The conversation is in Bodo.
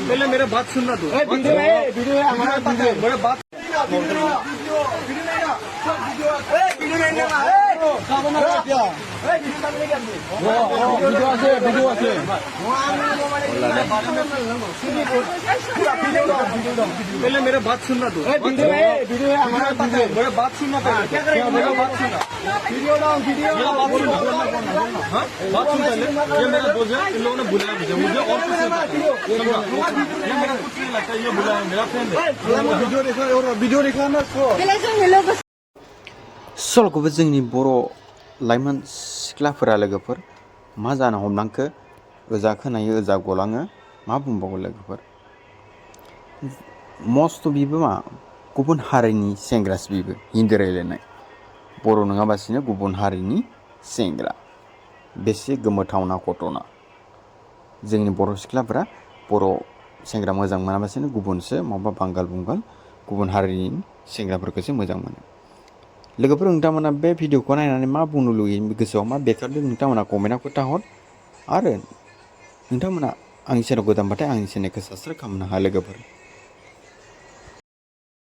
पहले मेरा बात सुनना तू। वीडियो है हमारा मेरा बात पहले मेरा बात सुनना तू। वीडियो है हमारा मेरा बात सुनना पहले। मेरा बात सुनना। वीडियो बात सुनना। हाँ बात सुन पहले। ये मेरा दोस्त है, इन लोगों ने बुलाया मुझे और कुछ नहीं पता। ये मेरा कुछ नहीं लगता, ये बुलाया मेरा फ्रेंड है। वीडियो देखा ना इसको। सल'खौबो जोंनि बर' लाइमोन सिख्लाफोरा लोगोफोर मा जानो हमलांखो ओजा खोनायो ओजा गलाङो मा बुंबावो लोगोफोर मस्ट बिबो मा गुबुन हारिनि सेंग्रासो बिबो हिन्दी रायलायनाय बर' नङाबासिनो गुबुन हारिनि सेंग्रा बेसे गोमोथावना घटना जोंनि बर' सिख्लाफोरा बर' सेंग्रा मोजां मोनाबासिनो गुबुनसो माबा बांगाल बुंगाल गुबुन हारिनि सेंग्राफोरखौसो मोजां मोनो लोगोफोर नोंथांमोना बे भिडिअखौ नायनानै मा बुंनो लुगैयो गोसोआव मा बेरखांदों नोंथांमोना कमेन्टआव खोन्थाहर आरो नोंथांमोना आंनि चेनेल गोदानबाथाय आंनि चेनेलखौ साबस्क्राइब खालामनो हा लोगोफोर